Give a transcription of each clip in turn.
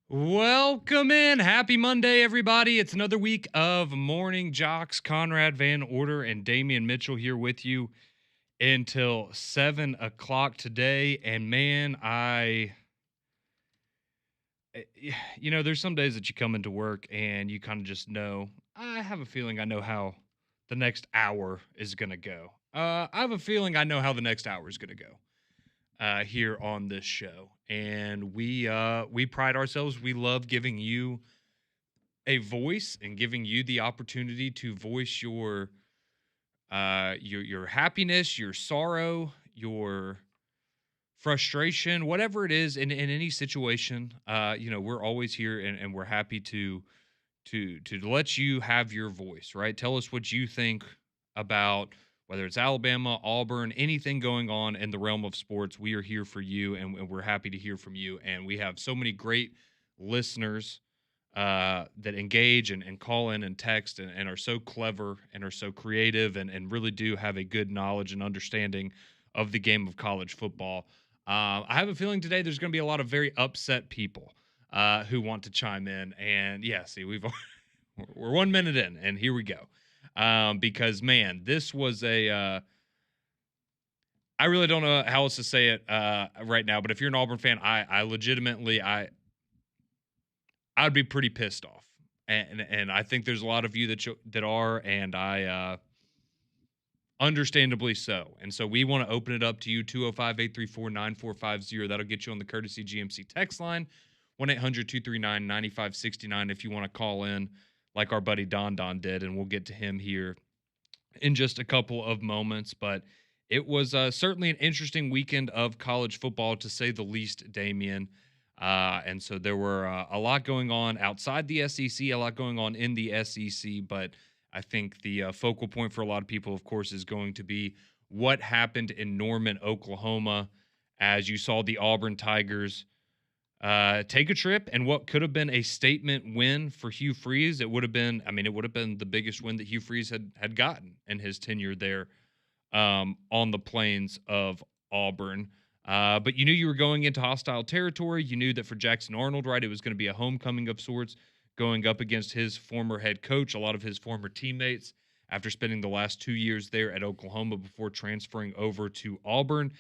Welcome in. Happy Monday, everybody. It's another week of Morning Jocks. Conrad Van Order and Damian Mitchell here with you until 7 o'clock today. And man, there's some days that you come into work and you kind of just know, I have a feeling I know how the next hour is going to go. I have a feeling I know how the next hour is going to go here on this show. And we pride ourselves. We love giving you a voice and giving you the opportunity to voice your happiness, your sorrow, your frustration, whatever it is in any situation. We're always here and we're happy to let you have your voice, right? Tell us what you think about whether it's Alabama, Auburn, anything going on in the realm of sports. We are here for you, and we're happy to hear from you. And we have so many great listeners that engage and call in and text and are so clever and are so creative and really do have a good knowledge and understanding of the game of college football. I have a feeling today there's going to be a lot of very upset people who want to chime in. And yeah, see, we're 1 minute in, and here we go. Because man, this was I really don't know how else to say it right now. But if you're an Auburn fan, I legitimately I'd be pretty pissed off, and I think there's a lot of you that are, and I understandably so. And so we want to open it up to you, 205-834-9450. That'll get you on the courtesy GMC text line, 1-800-239-9569 if you want to call in like our buddy Don did, and we'll get to him here in just a couple of moments. But it was certainly an interesting weekend of college football, to say the least, Damian. And so there were a lot going on outside the SEC, a lot going on in the SEC, but I think the focal point for a lot of people, of course, is going to be what happened in Norman, Oklahoma, as you saw the Auburn Tigers take a trip and what could have been a statement win for Hugh Freeze. It would have been the biggest win that Hugh Freeze had gotten in his tenure there on the plains of Auburn. But you knew you were going into hostile territory. You knew that for Jackson Arnold, right, it was going to be a homecoming of sorts, going up against his former head coach, a lot of his former teammates, after spending the last 2 years there at Oklahoma before transferring over to Auburn.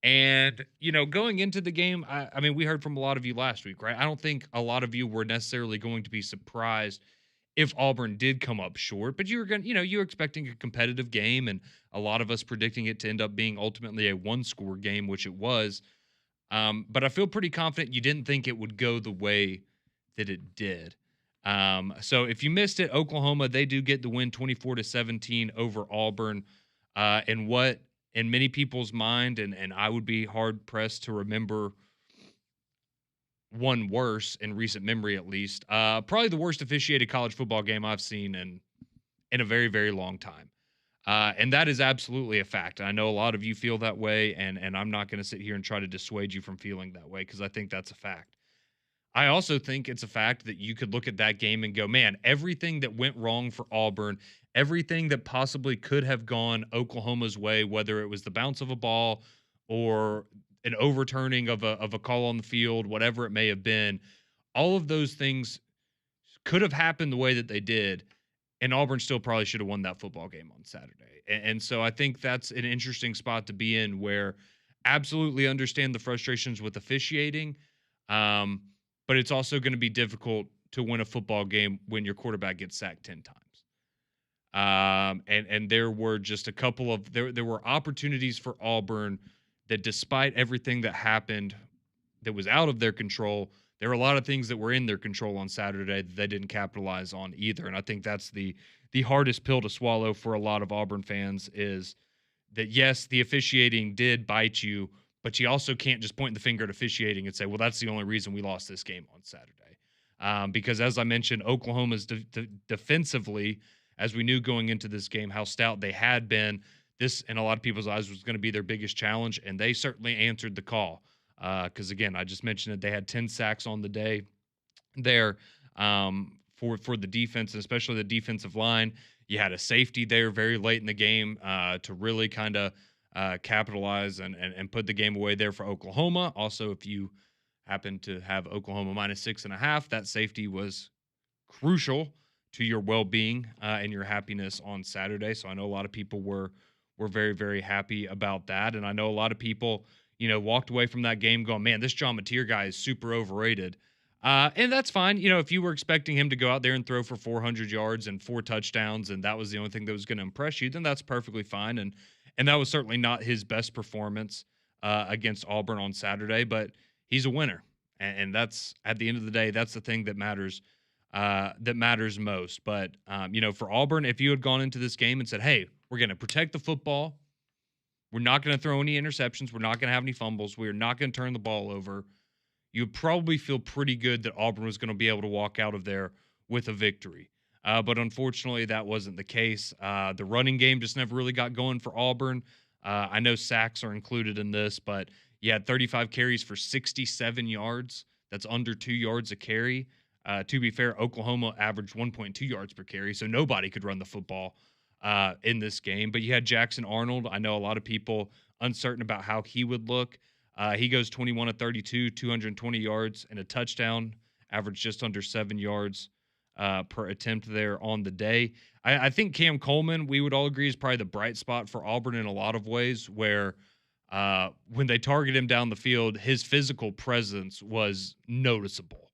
And, going into the game, I mean, we heard from a lot of you last week, right? I don't think a lot of you were necessarily going to be surprised if Auburn did come up short, but you were expecting a competitive game, and a lot of us predicting it to end up being ultimately a one-score game, which it was. But I feel pretty confident you didn't think it would go the way that it did. So if you missed it, Oklahoma, they do get the win 24-17 over Auburn. And what in many people's mind, and I would be hard pressed to remember one worse in recent memory, at least. Probably the worst officiated college football game I've seen in a very, very long time. And that is absolutely a fact. I know a lot of you feel that way, and I'm not going to sit here and try to dissuade you from feeling that way, because I think that's a fact. I also think it's a fact that you could look at that game and go, man, everything that went wrong for Auburn, everything that possibly could have gone Oklahoma's way, whether it was the bounce of a ball or an overturning of a call on the field, whatever it may have been, all of those things could have happened the way that they did, and Auburn still probably should have won that football game on Saturday. And so I think that's an interesting spot to be in, where absolutely understand the frustrations with officiating, but it's also going to be difficult to win a football game when your quarterback gets sacked 10 times. And there were just a couple of there were opportunities for Auburn that, despite everything that happened that was out of their control, there were a lot of things that were in their control on Saturday that they didn't capitalize on either. And I think that's the hardest pill to swallow for a lot of Auburn fans, is that, yes, the officiating did bite you, but you also can't just point the finger at officiating and say, well, that's the only reason we lost this game on Saturday. Because, as I mentioned, Oklahoma's defensively, as we knew going into this game, how stout they had been, this, in a lot of people's eyes, was going to be their biggest challenge, and they certainly answered the call. Because, again, I just mentioned that they had 10 sacks on the day there for the defense, and especially the defensive line. You had a safety there very late in the game to really kind of capitalize and put the game away there for Oklahoma. Also, if you happened to have Oklahoma minus 6.5. That safety was crucial to your well-being and your happiness on Saturday. So I know a lot of people were very, very happy about that. And I know a lot of people, walked away from that game going, man, this John Mateer guy is super overrated. And that's fine. If you were expecting him to go out there and throw for 400 yards and 4 touchdowns, and that was the only thing that was going to impress you, then that's perfectly fine. And that was certainly not his best performance against Auburn on Saturday, but he's a winner. And that's, at the end of the day, that's the thing that matters most. But for Auburn, if you had gone into this game and said, "Hey, we're going to protect the football. We're not going to throw any interceptions. We're not going to have any fumbles. We're not going to turn the ball over," you'd probably feel pretty good that Auburn was going to be able to walk out of there with a victory. But unfortunately, that wasn't the case. The running game just never really got going for Auburn. I know sacks are included in this, but you had 35 carries for 67 yards. That's under 2 yards a carry. To be fair, Oklahoma averaged 1.2 yards per carry, so nobody could run the football in this game. But you had Jackson Arnold. I know a lot of people uncertain about how he would look. He goes 21 of 32, 220 yards and a touchdown, averaged just under 7 yards per attempt there on the day. I think Cam Coleman, we would all agree, is probably the bright spot for Auburn in a lot of ways, where when they target him down the field, his physical presence was noticeable,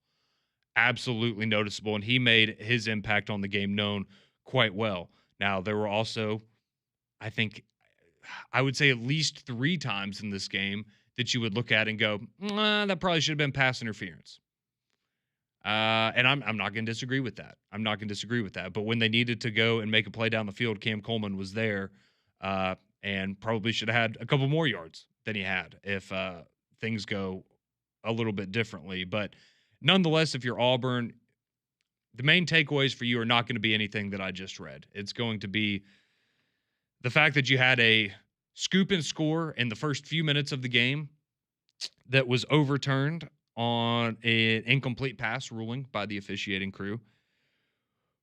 absolutely noticeable, and he made his impact on the game known quite well. Now, there were also, I would say, at least 3 times in this game that you would look at and go, that probably should have been pass interference. And I'm not going to disagree with that. I'm not going to disagree with that. But when they needed to go and make a play down the field, Cam Coleman was there and probably should have had a couple more yards than he had if things go a little bit differently. But nonetheless, if you're Auburn, the main takeaways for you are not going to be anything that I just read. It's going to be the fact that you had a scoop and score in the first few minutes of the game that was overturned on an incomplete pass ruling by the officiating crew,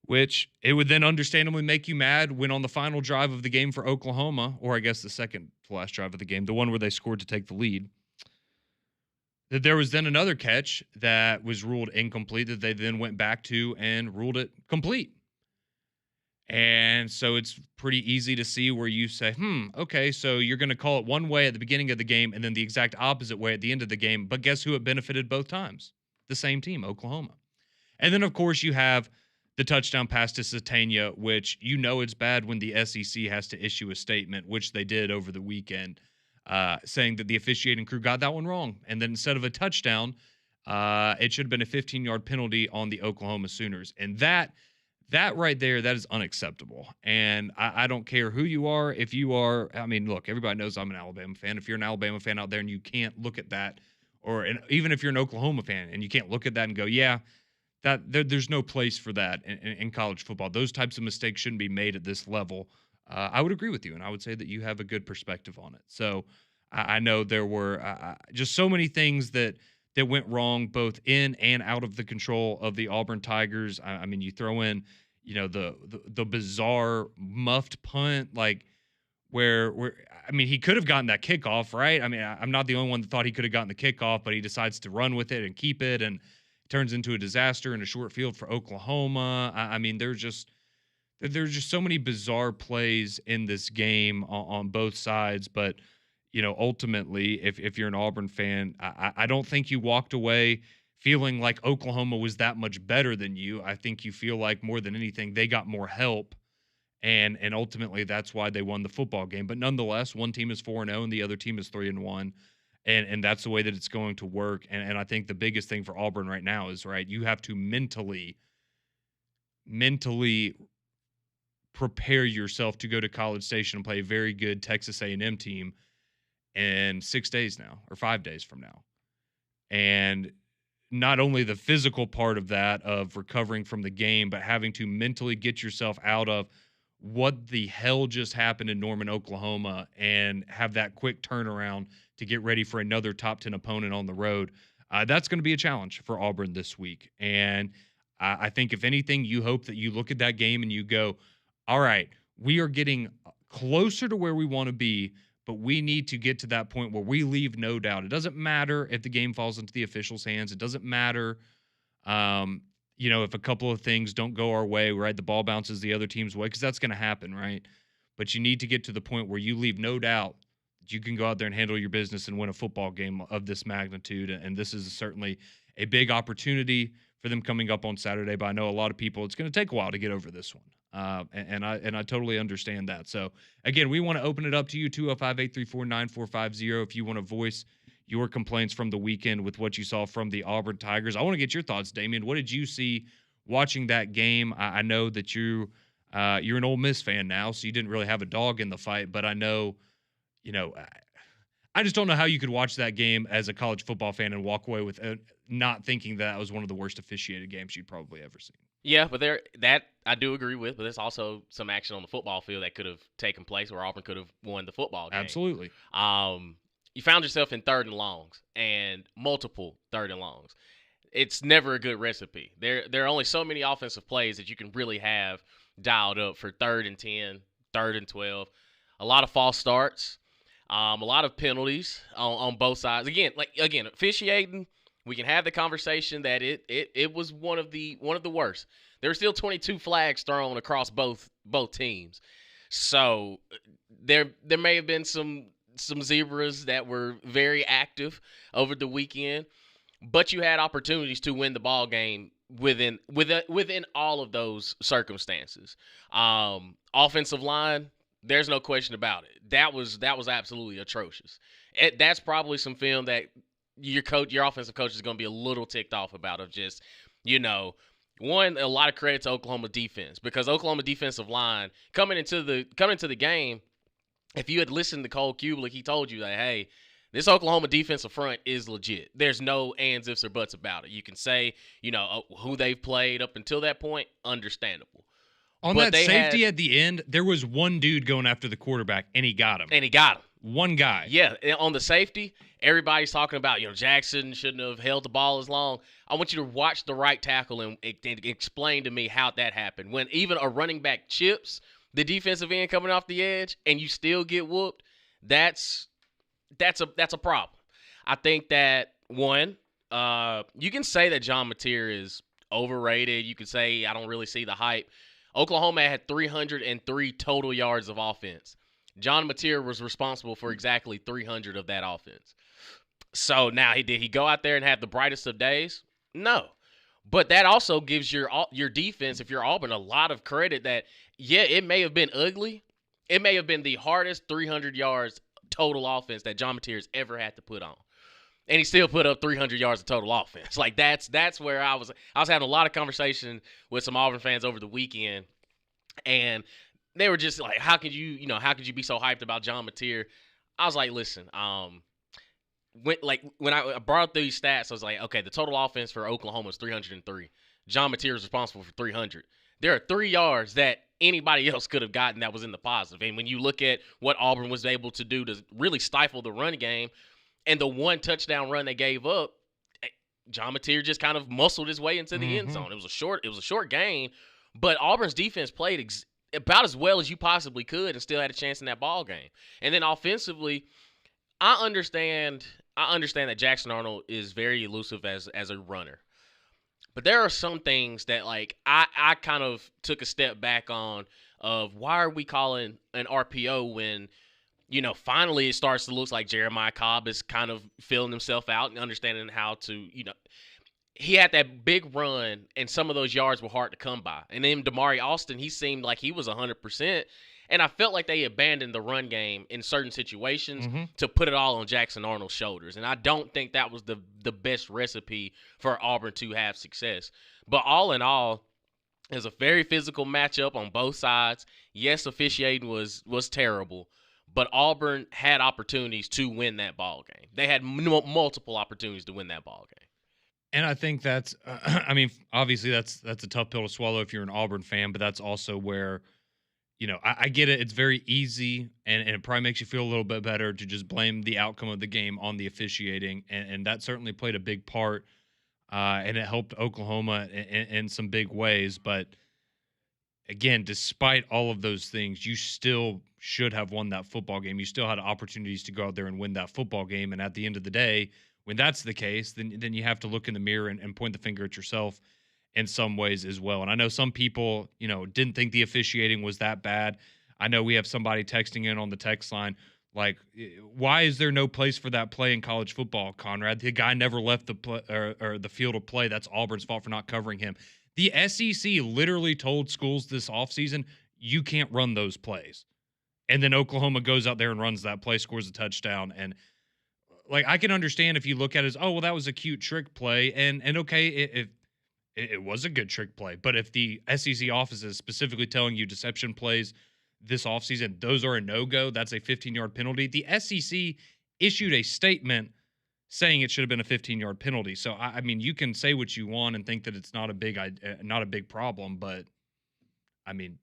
which it would then understandably make you mad when on the final drive of the game for Oklahoma, or I guess the second to last drive of the game, the one where they scored to take the lead, that there was then another catch that was ruled incomplete that they then went back to and ruled it complete. And so it's pretty easy to see where you say, okay, so you're going to call it one way at the beginning of the game and then the exact opposite way at the end of the game. But guess who it benefited both times? The same team, Oklahoma. And then, of course, you have the touchdown pass to Satania, which it's bad when the SEC has to issue a statement, which they did over the weekend, saying that the officiating crew got that one wrong. And then instead of a touchdown, it should have been a 15-yard penalty on the Oklahoma Sooners. And that right there, that is unacceptable. And I don't care who you are. If you are, look, everybody knows I'm an Alabama fan. If you're an Alabama fan out there and you can't look at that, even if you're an Oklahoma fan and you can't look at that and go, yeah, there's no place for that in college football. Those types of mistakes shouldn't be made at this level. I would agree with you, and I would say that you have a good perspective on it. So I know there were just so many things that went wrong, both in and out of the control of the Auburn Tigers. You throw in, the bizarre muffed punt, like where he could have gotten that kickoff, right? I'm not the only one that thought he could have gotten the kickoff, but he decides to run with it and keep it, and it turns into a disaster in a short field for Oklahoma. There's just so many bizarre plays in this game on both sides, but ultimately, if you're an Auburn fan, I don't think you walked away feeling like Oklahoma was that much better than you. I think you feel like more than anything, they got more help, and ultimately that's why they won the football game. But nonetheless, one team is 4-0 and the other team is 3-1, and that's the way that it's going to work. And I think the biggest thing for Auburn right now is, right, you have to mentally prepare yourself to go to College Station and play a very good Texas A&M team in 6 days now, or 5 days from now. And not only the physical part of that, of recovering from the game, but having to mentally get yourself out of what the hell just happened in Norman, Oklahoma, and have that quick turnaround to get ready for another top 10 opponent on the road. That's going to be a challenge for Auburn this week. And I think, if anything, you hope that you look at that game and you go, all right, we are getting closer to where we want to be, but we need to get to that point where we leave no doubt. It doesn't matter if the game falls into the officials' hands. It doesn't matter, if a couple of things don't go our way, right? The ball bounces the other team's way, because that's going to happen, right? But you need to get to the point where you leave no doubt that you can go out there and handle your business and win a football game of this magnitude. And this is certainly a big opportunity for them coming up on Saturday. But I know a lot of people, it's going to take a while to get over this one. And I totally understand that. So, again, we want to open it up to you, 205-834-9450, if you want to voice your complaints from the weekend with what you saw from the Auburn Tigers. I want to get your thoughts, Damian. What did you see watching that game? I know that you're an Ole Miss fan now, so you didn't really have a dog in the fight, but I know, I just don't know how you could watch that game as a college football fan and walk away with not thinking that was one of the worst officiated games you'd probably ever seen. Yeah, but that I do agree with, but there's also some action on the football field that could have taken place where Auburn could have won the football game. Absolutely. You found yourself in 3rd and longs and multiple 3rd and longs. It's never a good recipe. There are only so many offensive plays that you can really have dialed up for 3rd and 10, 3rd and 12. A lot of false starts, a lot of penalties on both sides. Again, officiating, we can have the conversation that it was one of the worst. There were still 22 flags thrown across both teams. So there may have been some zebras that were very active over the weekend, but you had opportunities to win the ball game within all of those circumstances. Offensive line, there's no question about it. That was absolutely atrocious. That's probably some film that your offensive coach is going to be a little ticked off about, of just, one, a lot of credit to Oklahoma defense, because Oklahoma defensive line coming into the game, if you had listened to Cole Kublik, he told you that, hey, this Oklahoma defensive front is legit. There's no ands, ifs, or buts about it. You can say, who they've played up until that point, understandable. On that safety at the end, there was one dude going after the quarterback, and he got him. One guy. Yeah, on the safety, everybody's talking about, Jackson shouldn't have held the ball as long. I want you to watch the right tackle and explain to me how that happened. When even a running back chips the defensive end coming off the edge and you still get whooped, that's a problem. I think that, one, you can say that John Mateer is overrated. You can say I don't really see the hype. Oklahoma had 303 total yards of offense. John Mateer was responsible for exactly 300 of that offense. So now, did he go out there and have the brightest of days? No. But that also gives your defense, if you're Auburn, a lot of credit that, yeah, it may have been ugly. It may have been the hardest 300 yards total offense that John Mateer has ever had to put on. And he still put up 300 yards of total offense. Like, that's where I was having a lot of conversation with some Auburn fans over the weekend, and they were just like, how could you be so hyped about John Mateer? I was like, listen, when I brought up these stats, I was like, okay, the total offense for Oklahoma is 303. John Mateer is responsible for 300. There are 3 yards that anybody else could have gotten that was in the positive. And when you look at what Auburn was able to do to really stifle the run game, and the one touchdown run they gave up, John Mateer just kind of muscled his way into the end zone. It was a short game, but Auburn's defense played about as well as you possibly could and still had a chance in that ball game. And then offensively, I understand that Jackson Arnold is very elusive as a runner. But there are some things that, like, I kind of took a step back on, of why are we calling an RPO when, finally it starts to look like Jeremiah Cobb is kind of filling himself out and understanding how to, he had that big run and some of those yards were hard to come by. And then Damari Austin, he seemed like he was 100%. And I felt like they abandoned the run game in certain situations to put it all on Jackson Arnold's shoulders. And I don't think that was the best recipe for Auburn to have success. But all in all, it was a very physical matchup on both sides. Yes, officiating was terrible, but Auburn had opportunities to win that ball game. They had multiple opportunities to win that ball game. And I think that's, obviously that's a tough pill to swallow if you're an Auburn fan, but that's also where, I get it. It's very easy, and it probably makes you feel a little bit better to just blame the outcome of the game on the officiating, and that certainly played a big part, and it helped Oklahoma in some big ways. But, again, despite all of those things, you still should have won that football game. You still had opportunities to go out there and win that football game. And at the end of the day, when that's the case, then you have to look in the mirror and point the finger at yourself in some ways as well. And I know some people, didn't think the officiating was that bad. I know we have somebody texting in on the text line like, why is there no place for that play in college football, Conrad? The guy never left the play, or the field of play. That's Auburn's fault for not covering him. The SEC literally told schools this offseason, you can't run those plays. And then Oklahoma goes out there and runs that play, scores a touchdown. And like, I can understand if you look at it as, oh, well, that was a cute trick play. And okay, it was a good trick play. But if the SEC office is specifically telling you deception plays this offseason, those are a no-go, that's a 15-yard penalty. The SEC issued a statement saying it should have been a 15-yard penalty. So I mean, you can say what you want and think that it's not a big problem, but I mean,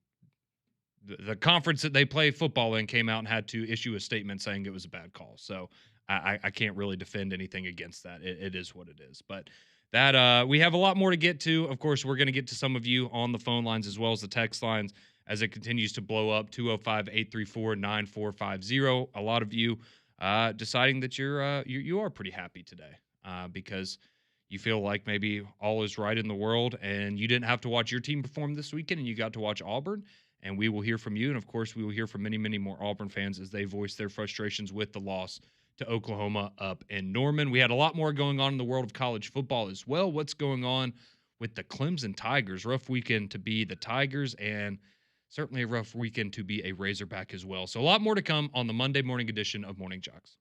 the conference that they play football in came out and had to issue a statement saying it was a bad call. So I can't really defend anything against that. It is what it is. But that we have a lot more to get to. Of course, we're going to get to some of you on the phone lines as well as the text lines as it continues to blow up. 205-834-9450. A lot of you deciding that you are pretty happy today because you feel like maybe all is right in the world and you didn't have to watch your team perform this weekend and you got to watch Auburn. And we will hear from you. And of course, we will hear from many, many more Auburn fans as they voice their frustrations with the loss to Oklahoma up in Norman. We had a lot more going on in the world of college football as well. What's going on with the Clemson Tigers? Rough weekend to be the Tigers, and certainly a rough weekend to be a Razorback as well. So a lot more to come on the Monday morning edition of Morning Jocks.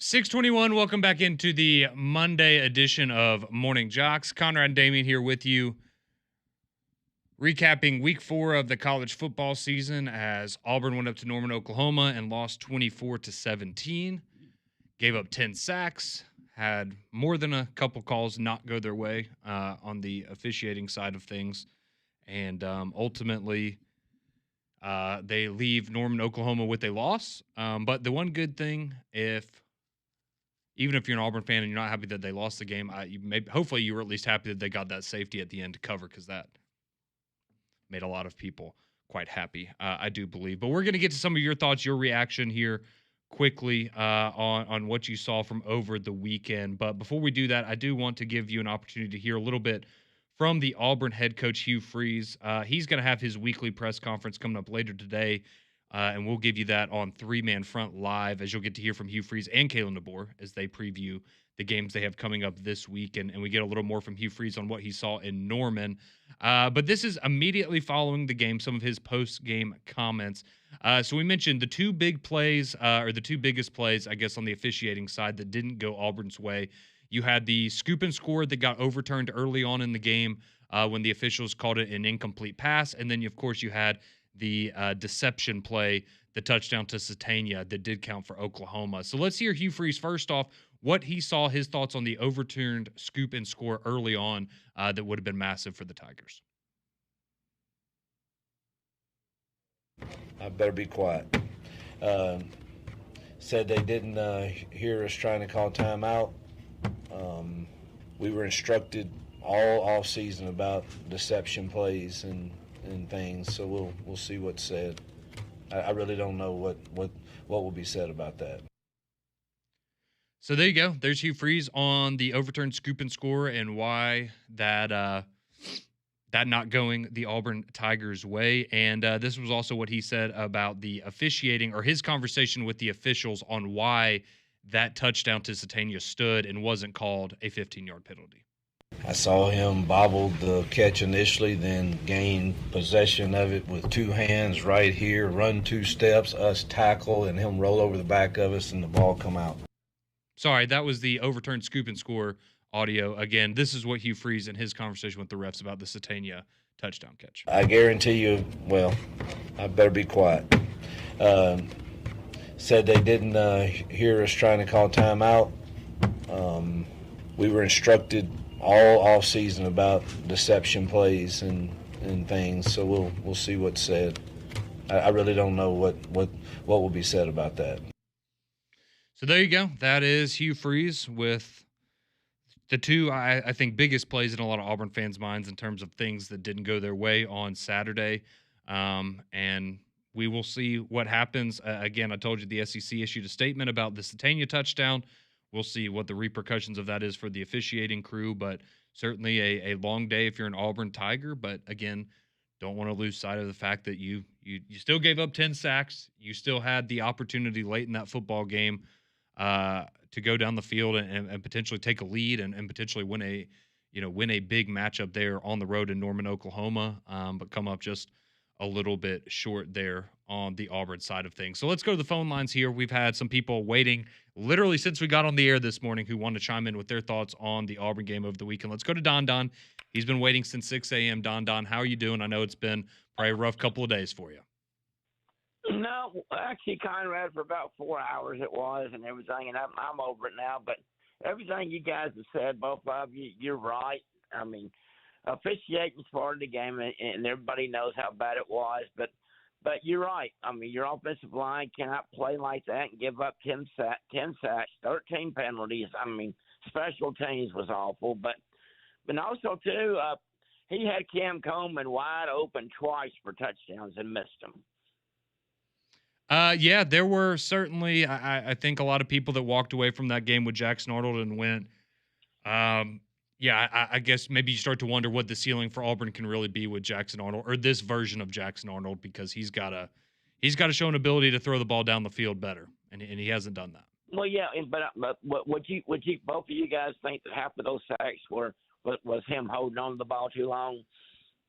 621, welcome back into the Monday edition of Morning Jocks. Conrad and Damien here with you, recapping week 4 of the college football season as Auburn went up to Norman, Oklahoma and lost 24-17. Gave up 10 sacks, had more than a couple calls not go their way on the officiating side of things. And ultimately, they leave Norman, Oklahoma with a loss. But the one good thing, even if you're an Auburn fan and you're not happy that they lost the game, hopefully you were at least happy that they got that safety at the end to cover, because that made a lot of people quite happy, I do believe. But we're going to get to some of your thoughts, your reaction here quickly on what you saw from over the weekend. But before we do that, I do want to give you an opportunity to hear a little bit from the Auburn head coach, Hugh Freeze. He's going to have his weekly press conference coming up later today. And we'll give you that on 3-Man Front Live, as you'll get to hear from Hugh Freeze and Kalen DeBoer as they preview the games they have coming up this week. And we get a little more from Hugh Freeze on what he saw in Norman. But this is immediately following the game, some of his post-game comments. So we mentioned the two big plays, or the two biggest plays, I guess, on the officiating side that didn't go Auburn's way. You had the scoop and score that got overturned early on in the game when the officials called it an incomplete pass. And then, of course, you had the deception play, the touchdown to Satania that did count for Oklahoma. So let's hear Hugh Freeze first off, what he saw, his thoughts on the overturned scoop and score early on that would have been massive for the Tigers. I better be quiet. Said they didn't hear us trying to call timeout. We were instructed all off season about deception plays and things, so we'll see what's said. I really don't know what will be said about that. So there you go. There's Hugh Freeze on the overturned scoop and score and why that not going the Auburn Tigers' way. And this was also what he said about the officiating, or his conversation with the officials on why that touchdown to Satania stood and wasn't called a 15-yard penalty. I saw him bobble the catch initially, then gain possession of it with two hands right here, run 2 steps, us tackle, and him roll over the back of us and the ball come out. Sorry, that was the overturned scoop and score audio. Again, this is what Hugh Freeze in his conversation with the refs about the Satania touchdown catch. I guarantee you, well, I better be quiet. Said they didn't hear us trying to call timeout. We were instructed all off season about deception plays and things, so we'll see what's said. I really don't know what will be said about that. So there you go. That is Hugh Freeze with the two, I think, biggest plays in a lot of Auburn fans' minds in terms of things that didn't go their way on Saturday. And we will see what happens. Again, I told you the SEC issued a statement about the Satania touchdown. We'll see what the repercussions of that is for the officiating crew, but certainly a long day if you're an Auburn Tiger. But again, don't want to lose sight of the fact that you still gave up 10 sacks. You still had the opportunity late in that football game to go down the field and potentially take a lead and potentially win a big matchup there on the road in Norman, Oklahoma, but come up just a little bit short there on the Auburn side of things. So let's go to the phone lines here. We've had some people waiting literally since we got on the air this morning who want to chime in with their thoughts on the Auburn game over the weekend. Let's go to Don. He's been waiting since 6 a.m. Don, how are you doing? I know it's been probably a rough couple of days for you. No, actually, Conrad, for about 4 hours it was and everything, and I'm over it now. But everything you guys have said, both of you, you're right. I mean, officiating's part of the game, and everybody knows how bad it was. But you're right. I mean, your offensive line cannot play like that and give up 10 sacks, 13 penalties. I mean, special teams was awful. But also, too, he had Cam Coleman wide open twice for touchdowns and missed them. Yeah, there were certainly, I think, a lot of people that walked away from that game with Jackson Arnold and went, I guess maybe you start to wonder what the ceiling for Auburn can really be with Jackson Arnold, or this version of Jackson Arnold, because he's got to show an ability to throw the ball down the field better, and he hasn't done that. Well, yeah, but would you both of you guys think that half of those sacks was him holding on to the ball too long?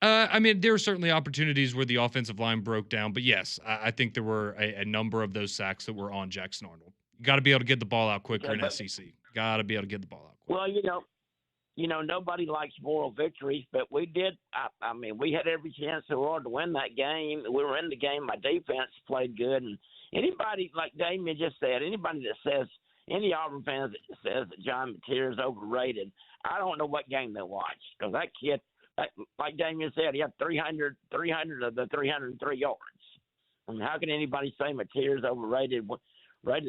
I mean, there were certainly opportunities where the offensive line broke down, but yes, I think there were a number of those sacks that were on Jackson Arnold. You got to be able to get the ball out quicker Okay, in but, SEC. Got to be able to get the ball out quick. well, nobody likes moral victories, but we did. I mean, we had every chance in the world to win that game. We were in the game. My defense played good, and anybody, like Damien just said, anybody that says, any Auburn fans that says that John Mateer is overrated, I don't know what game they watched, because that kid, like Damien said, he had 300 of the 303 yards. I mean, how can anybody say Mateer is overrated?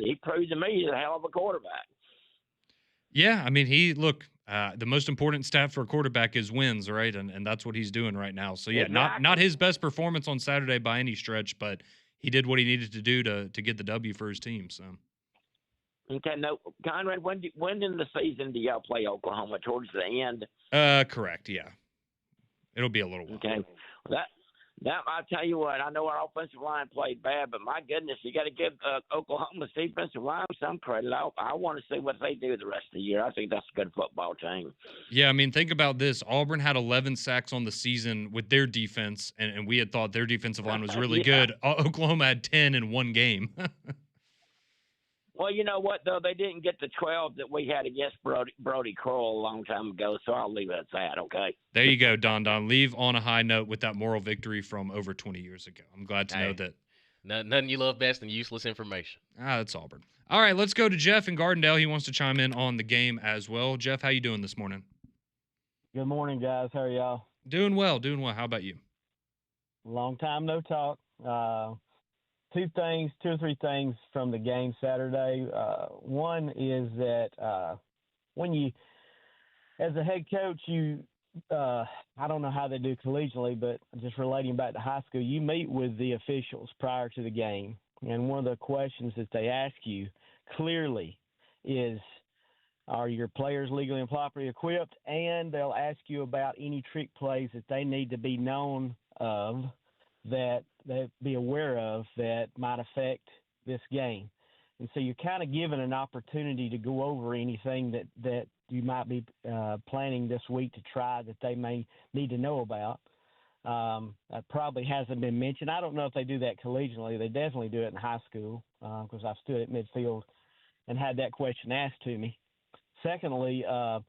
He proved to me he's a hell of a quarterback. Yeah, I mean, the most important stat for a quarterback is wins, right? And that's what he's doing right now. So yeah, not Exactly. his best performance on Saturday by any stretch, but he did what he needed to do to get the W for his team. So Okay, no, Conrad, when in the season do y'all play Oklahoma? Towards the end? correct, yeah. It'll be a little while. Okay, that I'll tell you what. I know our offensive line played bad, but my goodness, you got to give Oklahoma's defensive line some credit. I want to see what they do the rest of the year. I think that's a good football team. Yeah, I mean, think about this. Auburn had 11 sacks on the season with their defense, and we had thought their defensive line was really Yeah. good. Oklahoma had 10 in one game. Well, you know what, though? They didn't get the 12 that we had against Brody Crowell a long time ago, so I'll leave it at that, okay? There you go, Don. Leave on a high note with that moral victory from over 20 years ago. I'm glad to know that. Nothing you love best than useless information. That's Auburn. All right, let's go to Jeff in Gardendale. He wants to chime in on the game as well. Jeff, how you doing this morning? Good morning, guys. How are y'all? Doing well. How about you? Long time no talk. Two or three things from the game Saturday. One is that when you, as a head coach, I don't know how they do collegiately, but just relating back to high school, you meet with the officials prior to the game. And one of the questions that they ask you clearly is, are your players legally and properly equipped? And they'll ask you about any trick plays that they need to be known of, that they be aware of, that might affect this game. And so you're kind of given an opportunity to go over anything that you might be planning this week to try that they may need to know about. That probably hasn't been mentioned. I don't know if they do that collegially. They definitely do it in high school, because I've stood at midfield and had that question asked to me. Secondly, one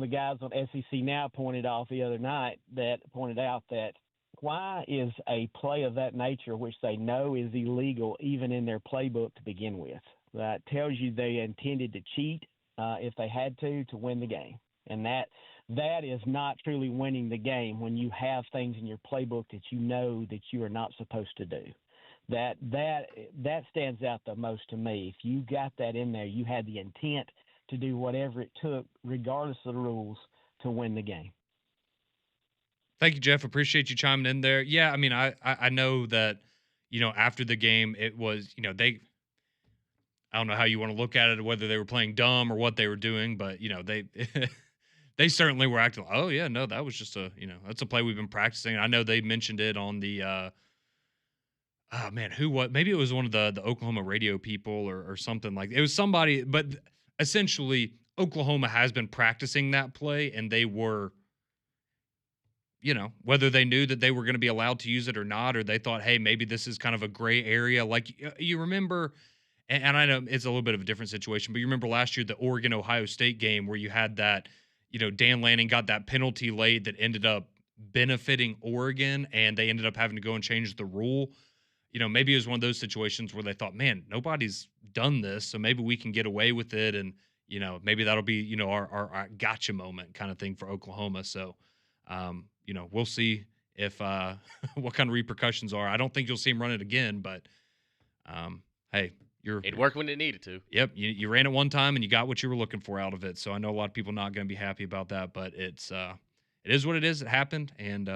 of the guys on SEC Now pointed out that why is a play of that nature, which they know is illegal, even in their playbook to begin with? That tells you they intended to cheat if they had to win the game. And that is not truly winning the game when you have things in your playbook that you know that you are not supposed to do. That stands out the most to me. If you got that in there, you had the intent to do whatever it took, regardless of the rules, to win the game. Thank you, Jeff. Appreciate you chiming in there. Yeah, I mean, I know that, after the game, it was, I don't know how you want to look at it, whether they were playing dumb or what they were doing, but, they they certainly were acting, oh, yeah, no, that was just that's a play we've been practicing. I know they mentioned it on the, maybe it was one of the Oklahoma radio people or something like that. It was somebody, but essentially Oklahoma has been practicing that play, and they were, whether they knew that they were going to be allowed to use it or not, or they thought, hey, maybe this is kind of a gray area. Like you remember, and I know it's a little bit of a different situation, but you remember last year, the Oregon-Ohio State game where you had that, Dan Lanning got that penalty late that ended up benefiting Oregon, and they ended up having to go and change the rule. Maybe it was one of those situations where they thought, man, nobody's done this, so maybe we can get away with it. And, maybe that'll be, our gotcha moment kind of thing for Oklahoma. So, we'll see if what kind of repercussions are. I don't think you'll see him run it again, but hey, it worked when it needed to. Yep, you ran it one time and you got what you were looking for out of it. So I know a lot of people not going to be happy about that, but it is what it is. It happened, and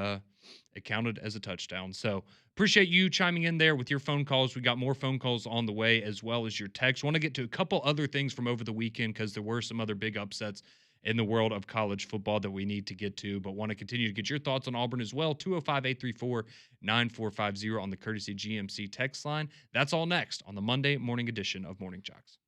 it counted as a touchdown. So appreciate you chiming in there with your phone calls. We got more phone calls on the way, as well as your text. Want to get to a couple other things from over the weekend, because there were some other big upsets in the world of college football that we need to get to, but want to continue to get your thoughts on Auburn as well. 205-834-9450 on the courtesy GMC text line. That's all next on the Monday morning edition of Morning JOX.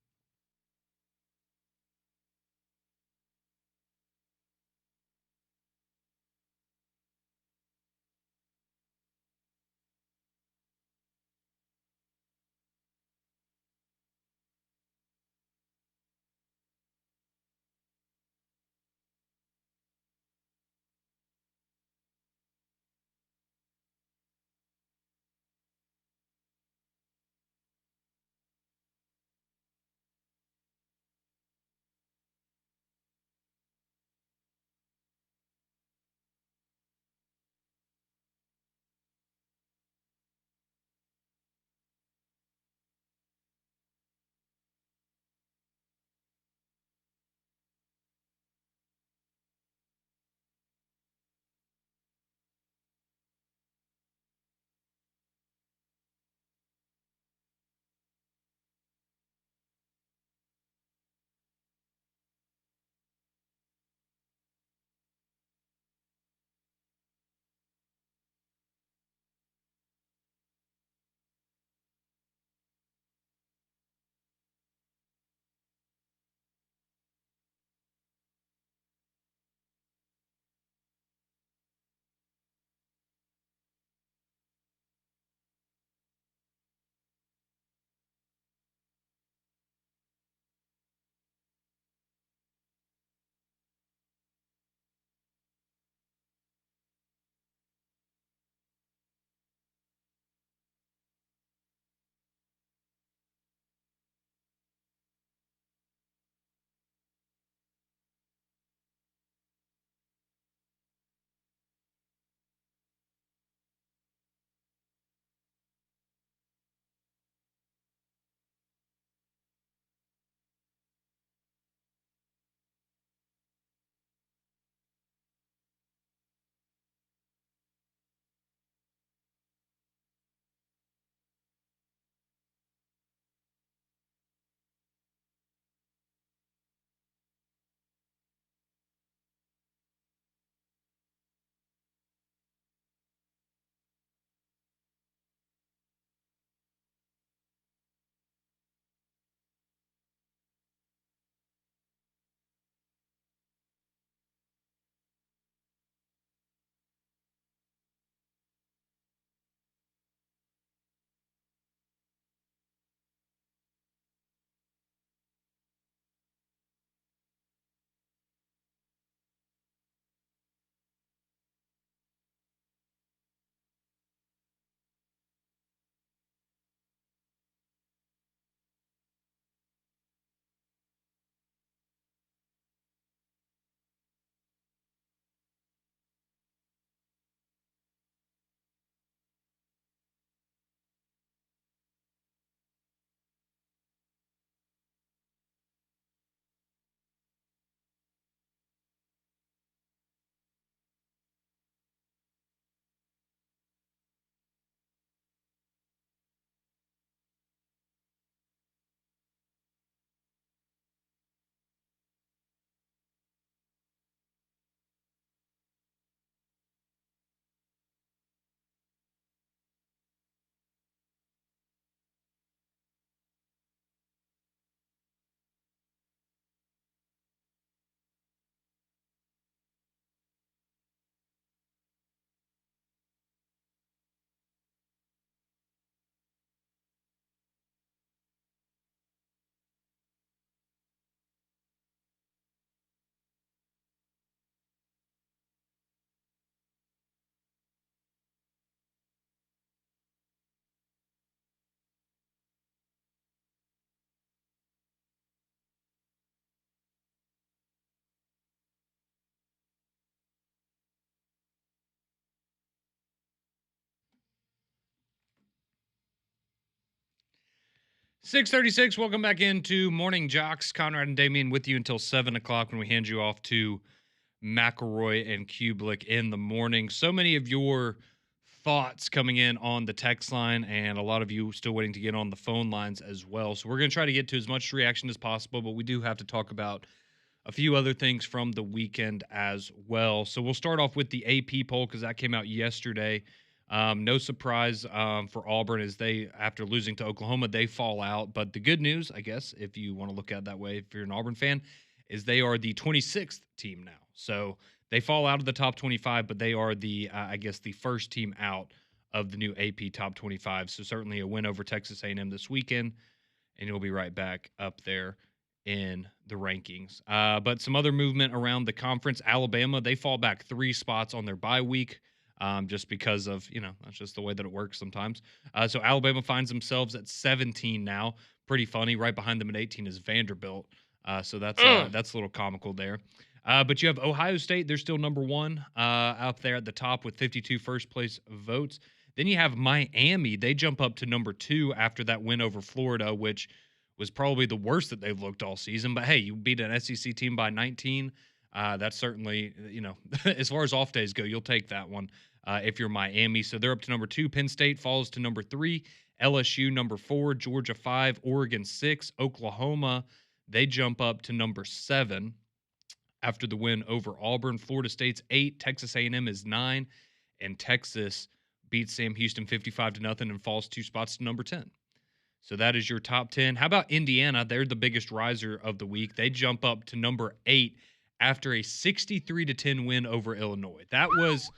6:36. Welcome back into Morning Jocks. Conrad and Damien with you until 7 o'clock when we hand you off to McElroy and Kubelik in the morning. So many of your thoughts coming in on the text line, and a lot of you still waiting to get on the phone lines as well. So we're going to try to get to as much reaction as possible, but we do have to talk about a few other things from the weekend as well. So we'll start off with the AP poll because that came out yesterday. No surprise for Auburn as they, after losing to Oklahoma, they fall out. But the good news, I guess, if you want to look at it that way, if you're an Auburn fan, is they are the 26th team now. So they fall out of the top 25, but they are the, I guess, the first team out of the new AP top 25. So certainly a win over Texas A&M this weekend, and you'll be right back up there in the rankings. But some other movement around the conference. Alabama, they fall back 3 spots on their bye week. Just because of, that's just the way that it works sometimes. So Alabama finds themselves at 17 now. Pretty funny. Right behind them at 18 is Vanderbilt. So that's a little comical there. But you have Ohio State. They're still number 1 out there at the top with 52 first place votes. Then you have Miami. They jump up to number 2 after that win over Florida, which was probably the worst that they've looked all season. But hey, you beat an SEC team by 19. That's certainly, as far as off days go, you'll take that one. If you're Miami. So they're up to number 2. Penn State falls to number 3. LSU number 4. Georgia 5. Oregon 6. Oklahoma, they jump up to number 7 after the win over Auburn. Florida State's 8. Texas A&M is 9. And Texas beats Sam Houston 55-0 and falls 2 spots to number 10. So that is your top 10. How about Indiana? They're the biggest riser of the week. They jump up to number 8 after a 63-10 win over Illinois. That was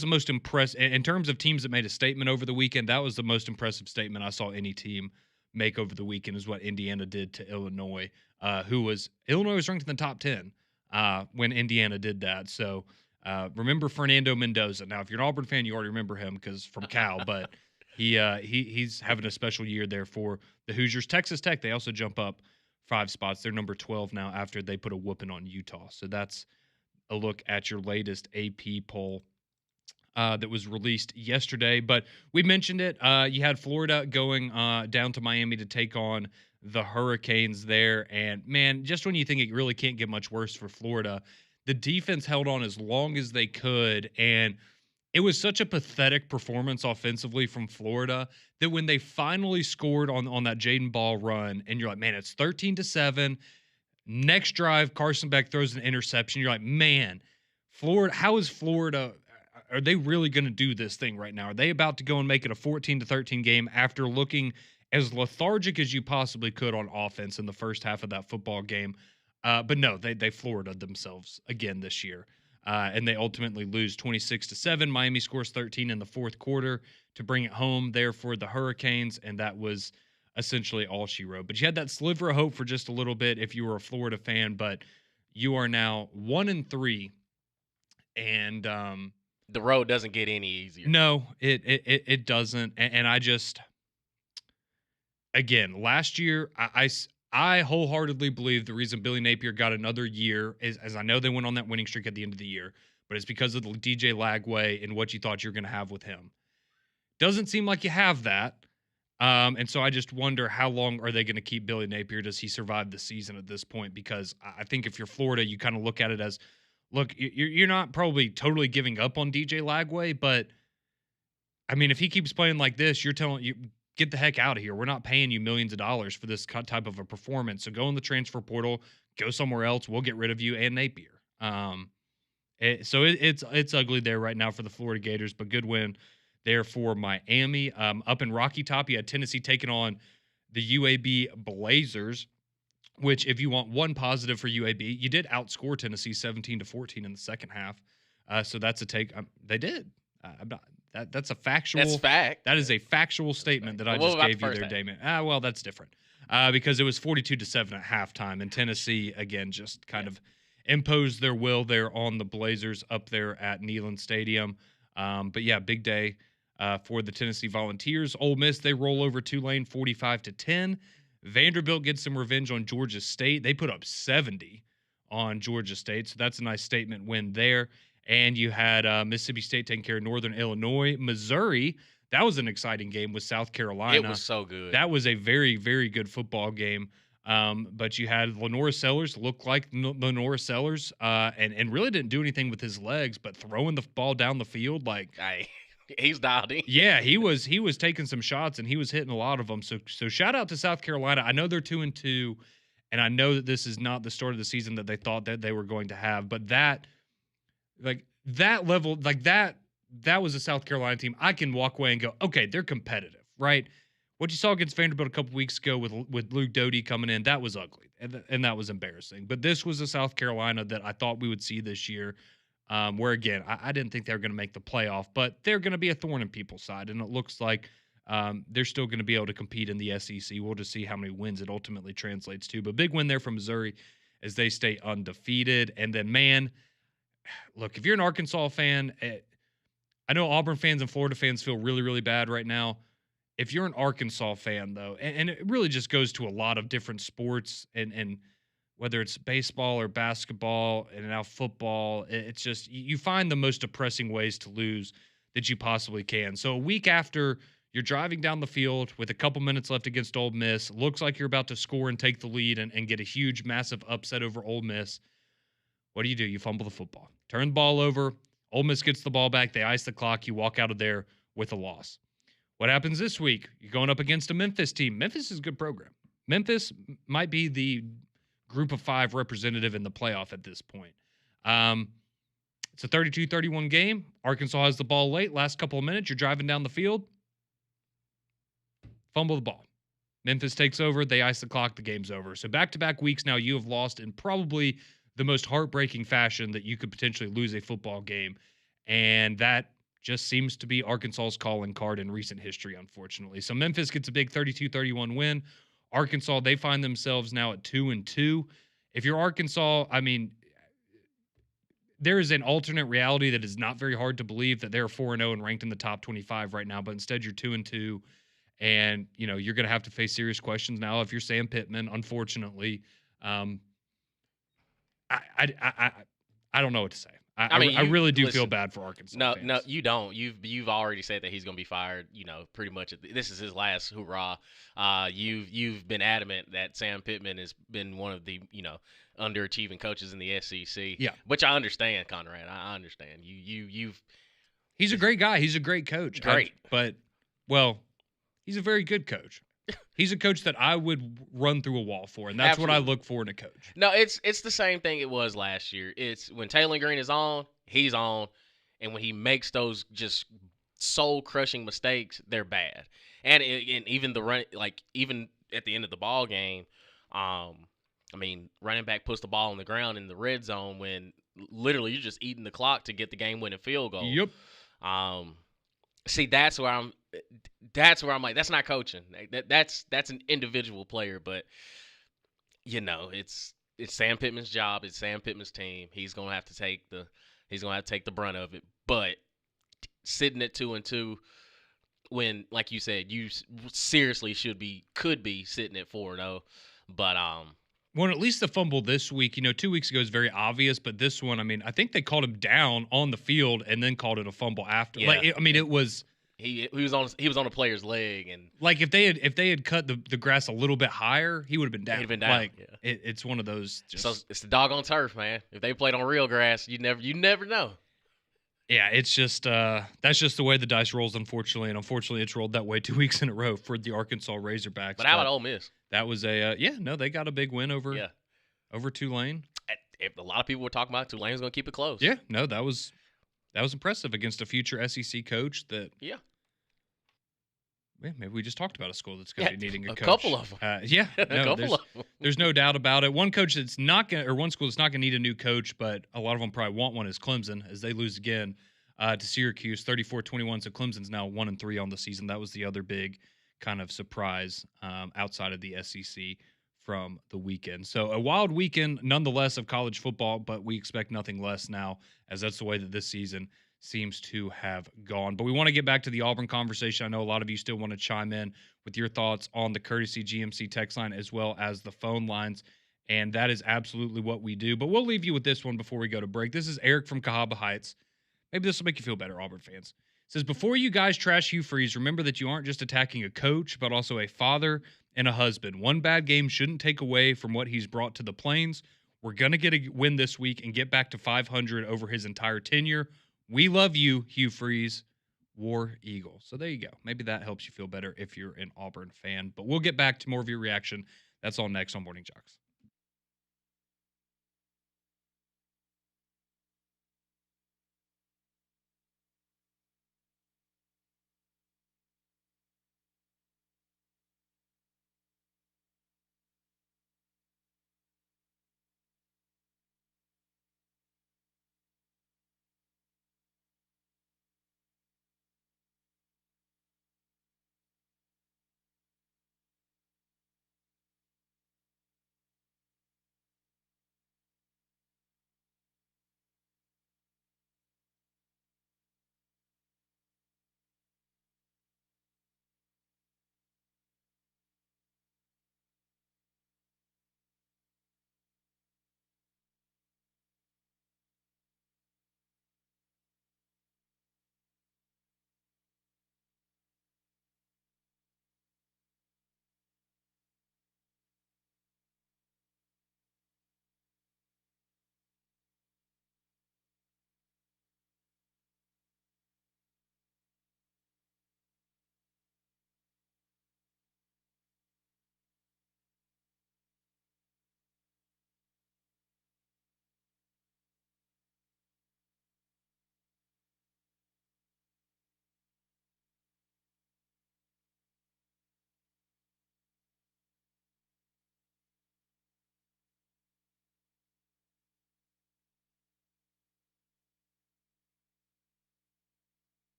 the most impressive in terms of teams that made a statement over the weekend. That was the most impressive statement I saw any team make over the weekend is what Indiana did to Illinois, Illinois was ranked in the top 10 when Indiana did that. So remember Fernando Mendoza. Now, if you're an Auburn fan, you already remember him because from Cal, but he's having a special year there for the Hoosiers. Texas Tech, they also jump up 5 spots. They're number 12 now after they put a whooping on Utah. So that's a look at your latest AP poll. That was released yesterday, but we mentioned it. You had Florida going down to Miami to take on the Hurricanes there, and man, just when you think it really can't get much worse for Florida, the defense held on as long as they could, and it was such a pathetic performance offensively from Florida that when they finally scored on that Jaden Ball run, and you're like, man, it's 13-7. Next drive, Carson Beck throws an interception. You're like, man, Florida, how is Florida? Are they really going to do this thing right now? Are they about to go and make it a 14-13 game after looking as lethargic as you possibly could on offense in the first half of that football game? But no, they Florida themselves again this year. And they ultimately lose 26-7. Miami scores 13 in the fourth quarter to bring it home there for the Hurricanes. And that was essentially all she wrote. But you had that sliver of hope for just a little bit if you were a Florida fan, but you are now 1-3. And, the road doesn't get any easier. No, it doesn't. And I just, again, last year, I wholeheartedly believe the reason Billy Napier got another year is, as I know they went on that winning streak at the end of the year, but it's because of the DJ Lagway and what you thought you were going to have with him. Doesn't seem like you have that. And so I just wonder how long are they going to keep Billy Napier? Does he survive the season at this point? Because I think if you're Florida, you kind of look at it as, look, you're not probably totally giving up on DJ Lagway, but I mean, if he keeps playing like this, you're telling you get the heck out of here. We're not paying you millions of dollars for this type of a performance. So go in the transfer portal, go somewhere else. We'll get rid of you and Napier. It's ugly there right now for the Florida Gators, but good win there for Miami. Up in Rocky Top, you had Tennessee taking on the UAB Blazers. Which, if you want one positive for UAB, you did outscore Tennessee 17-14 in the second half. So that's a take. They did. That's a factual. That's fact. That is a factual statement that I just gave you there, Damon. Well, that's different because it was 42-7 at halftime, and Tennessee again just kind of imposed their will there on the Blazers up there at Neyland Stadium. But yeah, big day for the Tennessee Volunteers. Ole Miss, they roll over Tulane 45-10. Vanderbilt gets some revenge on Georgia State. They put up 70 on Georgia State, so that's a nice statement win there. And you had Mississippi State taking care of Northern Illinois. Missouri, That was an exciting game with South Carolina. It was so good. That was a very, very good football game. But you had Lenora Sellers look like Lenora Sellers, and really didn't do anything with his legs, but throwing the ball down the field like he's dialed in. Yeah, he was taking some shots and he was hitting a lot of them. So shout out to South Carolina. I know they're 2-2, and I know that this is not the start of the season that they thought that they were going to have, but that level, like that was a South Carolina team. I can walk away and go, okay, they're competitive, right? What you saw against Vanderbilt a couple weeks ago with Luke Doty coming in, that was ugly, and that was embarrassing. But this was a South Carolina that I thought we would see this year, where, again, I didn't think they were going to make the playoff, but they're going to be a thorn in people's side, and it looks like they're still going to be able to compete in the SEC. We'll just see how many wins it ultimately translates to. But big win there from Missouri as they stay undefeated. And then, man, look, if you're an Arkansas fan, I know Auburn fans and Florida fans feel really, really bad right now. If you're an Arkansas fan, though, and it really just goes to a lot of different sports, and whether it's baseball or basketball and now football, it's just you find the most depressing ways to lose that you possibly can. So a week after you're driving down the field with a couple minutes left against Ole Miss, looks like you're about to score and take the lead and get a huge, massive upset over Ole Miss. What do? You fumble the football. Turn the ball over. Ole Miss gets the ball back. They ice the clock. You walk out of there with a loss. What happens this week? You're going up against a Memphis team. Memphis is a good program. Memphis might be the group of 5 representative in the playoff at this point. It's a 32-31 game. Arkansas has the ball late. Last couple of minutes, you're driving down the field. Fumble the ball. Memphis takes over. They ice the clock. The game's over. So back-to-back weeks now, you have lost in probably the most heartbreaking fashion that you could potentially lose a football game. And that just seems to be Arkansas's calling card in recent history, unfortunately. So Memphis gets a big 32-31 win. Arkansas, they find themselves now at 2-2. If you're Arkansas, I mean, there is an alternate reality that is not very hard to believe, that they're 4-0 and ranked in the top 25 right now, but instead you're 2-2. And, you're going to have to face serious questions now if you're Sam Pittman, unfortunately. I don't know what to say. I really do feel bad for Arkansas fans. No, you don't. You've already said that he's going to be fired. Pretty much. This is his last hurrah. You've been adamant that Sam Pittman has been one of the underachieving coaches in the SEC. Yeah, which I understand, Conrad. I understand. He's a great guy. He's a great coach. Great, he's a very good coach. He's a coach that I would run through a wall for, and that's Absolutely. what I look for in a coach. No, it's the same thing it was last year. It's when Taylor Green is on, he's on, and when he makes those just soul-crushing mistakes, they're bad. And even the run, even at the end of the ball game, running back puts the ball on the ground in the red zone when literally you're just eating the clock to get the game-winning field goal. Yep. See, that's where I'm like, that's not coaching. That's an individual player, but it's Sam Pittman's job. It's Sam Pittman's team. He's gonna have to take the brunt of it. But sitting at 2-2, when, like you said, you seriously could be sitting at 4-0. But well, at least the fumble this week, 2 weeks ago is very obvious, but this one, I think they called him down on the field and then called it a fumble after. Yeah. It was he was on a player's leg, and like if they had cut the grass a little bit higher, he would have been down. He'd been down. It's one of those. So it's the dog on turf, man. If they played on real grass, you never know. Yeah, it's just that's just the way the dice rolls, unfortunately, and unfortunately, it's rolled that way 2 weeks in a row for the Arkansas Razorbacks. But how about Ole Miss? That was they got a big win over Tulane. A lot of people were talking about Tulane's going to keep it close. Yeah, no, that was impressive against a future SEC coach. Yeah, maybe we just talked about a school that's going to be needing a coach. A couple of them. A couple of them. There's no doubt about it. One school that's not going to need a new coach, but a lot of them probably want one, is Clemson, as they lose again to Syracuse, 34-21. So Clemson's now 1-3 on the season. That was the other big kind of surprise outside of the SEC from the weekend. So a wild weekend nonetheless of college football, but we expect nothing less now, as that's the way that this season seems to have gone. But we want to get back to the Auburn conversation. I know a lot of you still want to chime in with your thoughts on the Courtesy GMC text line as well as the phone lines, and that is absolutely what we do. But we'll leave you with this one before we go to break. This is Eric from Cahaba Heights. Maybe this will make you feel better, Auburn fans. says, before you guys trash Hugh Freeze, remember that you aren't just attacking a coach, but also a father and a husband. One bad game shouldn't take away from what he's brought to the Plains. We're going to get a win this week and get back to 500 over his entire tenure. We love you, Hugh Freeze. War Eagle. So there you go. Maybe that helps you feel better if you're an Auburn fan. But we'll get back to more of your reaction. That's all next on Morning Jocks.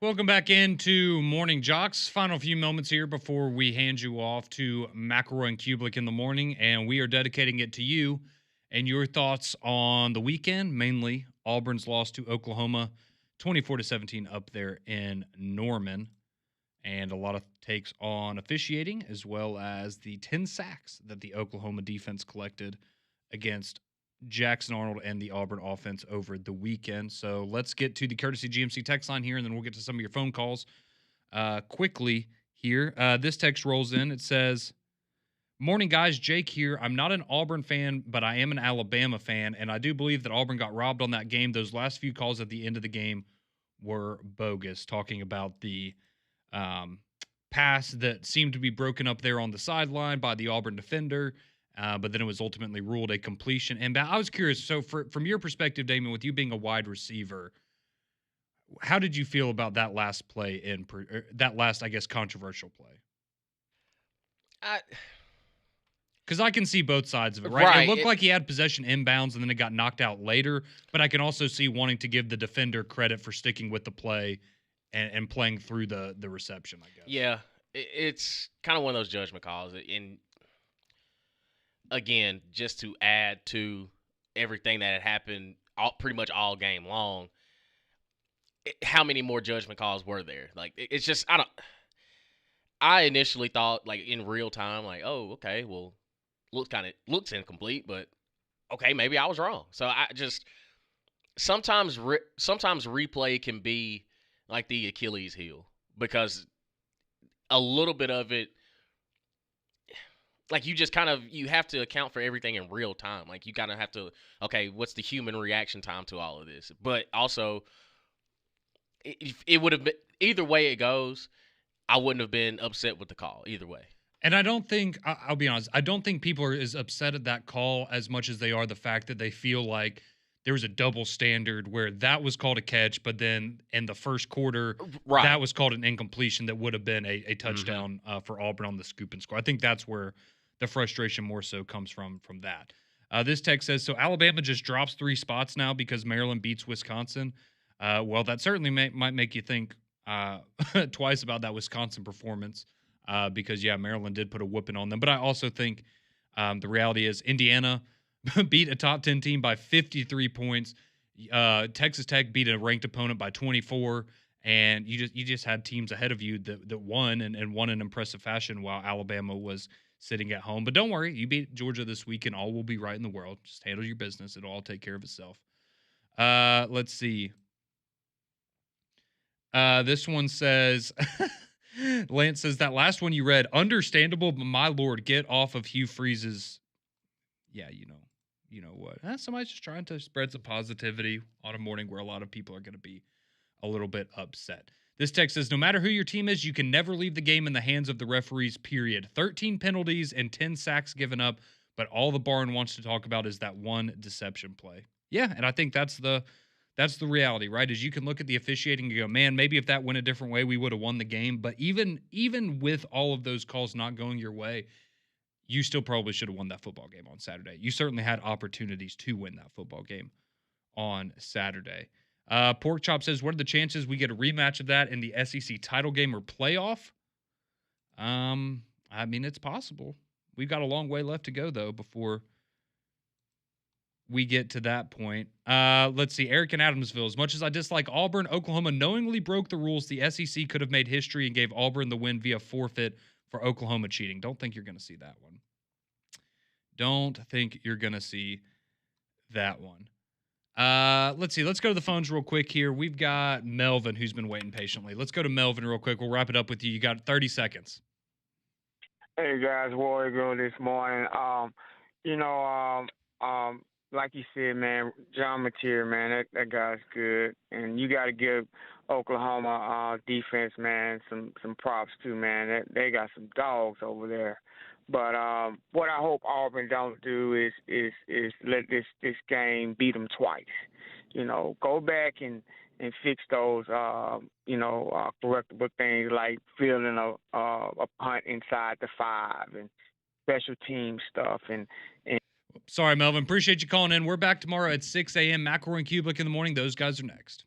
Welcome back into Morning Jocks. Final few moments here before we hand you off to McElroy and Kublik in the morning, and we are dedicating it to you and your thoughts on the weekend, mainly Auburn's loss to Oklahoma, 24-17 up there in Norman, and a lot of takes on officiating as well as the 10 sacks that the Oklahoma defense collected against Jackson Arnold and the Auburn offense over the weekend. So let's get to the Courtesy GMC text line here, and then we'll get to some of your phone calls quickly here. This text rolls in. It says, "Morning, guys. Jake here. I'm not an Auburn fan, but I am an Alabama fan, and I do believe that Auburn got robbed on that game. Those last few calls at the end of the game were bogus," talking about the pass that seemed to be broken up there on the sideline by the Auburn defender, but then it was ultimately ruled a completion. And I was curious, so from your perspective, Damon, with you being a wide receiver, how did you feel about that last play that last, I guess, controversial play? Because I can see both sides of it, right? Right. It looked like he had possession inbounds and then it got knocked out later, but I can also see wanting to give the defender credit for sticking with the play and playing through the reception, I guess. Yeah, it's kind of one of those judgment calls. And again, just to add to everything that had happened pretty much all game long, how many more judgment calls were there? Like, it's just, I initially thought, like, in real time, like, oh, okay, well, looks incomplete, but okay, maybe I was wrong. So I just sometimes replay can be like the Achilles heel, because a little bit of it, like, you just you have to account for everything in real time. Like, you kind of have to, okay, what's the human reaction time to all of this? But also, it would have been, either way it goes, I wouldn't have been upset with the call either way. And I don't think, I'll be honest, I don't think people are as upset at that call as much as they are the fact that they feel like there was a double standard where that was called a catch, but then in the first quarter, Right. that was called an incompletion that would have been a touchdown for Auburn on the scoop and score. I think that's where the frustration more so comes from that. This text says, so Alabama just drops 3 spots now because Maryland beats Wisconsin. Well, that certainly might make you think twice about that Wisconsin performance. Because, yeah, Maryland did put a whooping on them. But I also think the reality is Indiana beat a top 10 team by 53 points. Texas Tech beat a ranked opponent by 24. And you just had teams ahead of you that won and won in impressive fashion while Alabama was sitting at home. But don't worry, you beat Georgia this week and all will be right in the world. Just handle your business. It'll all take care of itself. Let's see. This one says... Lance says, that last one you read, understandable, but my lord, get off of Hugh Freeze's. Yeah, you know what? Somebody's just trying to spread some positivity on a morning where a lot of people are going to be a little bit upset. This text says, no matter who your team is, you can never leave the game in the hands of the referees, period. 13 penalties and 10 sacks given up, but all the Barn wants to talk about is that one deception play. Yeah, and I think that's the reality, right? Is you can look at the officiating and go, man, maybe if that went a different way, we would have won the game. But even with all of those calls not going your way, you still probably should have won that football game on Saturday. You certainly had opportunities to win that football game on Saturday. Pork Chop says, what are the chances we get a rematch of that in the SEC title game or playoff? I mean, it's possible. We've got a long way left to go, though, before we get to that point. Let's see. Eric in Adamsville. As much as I dislike Auburn, Oklahoma knowingly broke the rules. The SEC could have made history and gave Auburn the win via forfeit for Oklahoma cheating. Don't think you're going to see that one. Don't think you're going to see that one. Let's see. Let's go to the phones real quick here. We've got Melvin who's been waiting patiently. Let's go to Melvin real quick. We'll wrap it up with you. You got 30 seconds. Hey guys, Warrior Girl this morning. Like you said, man, John Mateer, man, that guy's good, and you got to give Oklahoma defense, man, some props too, man. They got some dogs over there. But what I hope Auburn don't do is let this game beat them twice. You know, go back and fix those correctable things like fielding a punt inside the 5 and special team stuff and Sorry, Melvin. Appreciate you calling in. We're back tomorrow at 6 a.m. McElroy and Kublik in the morning. Those guys are next.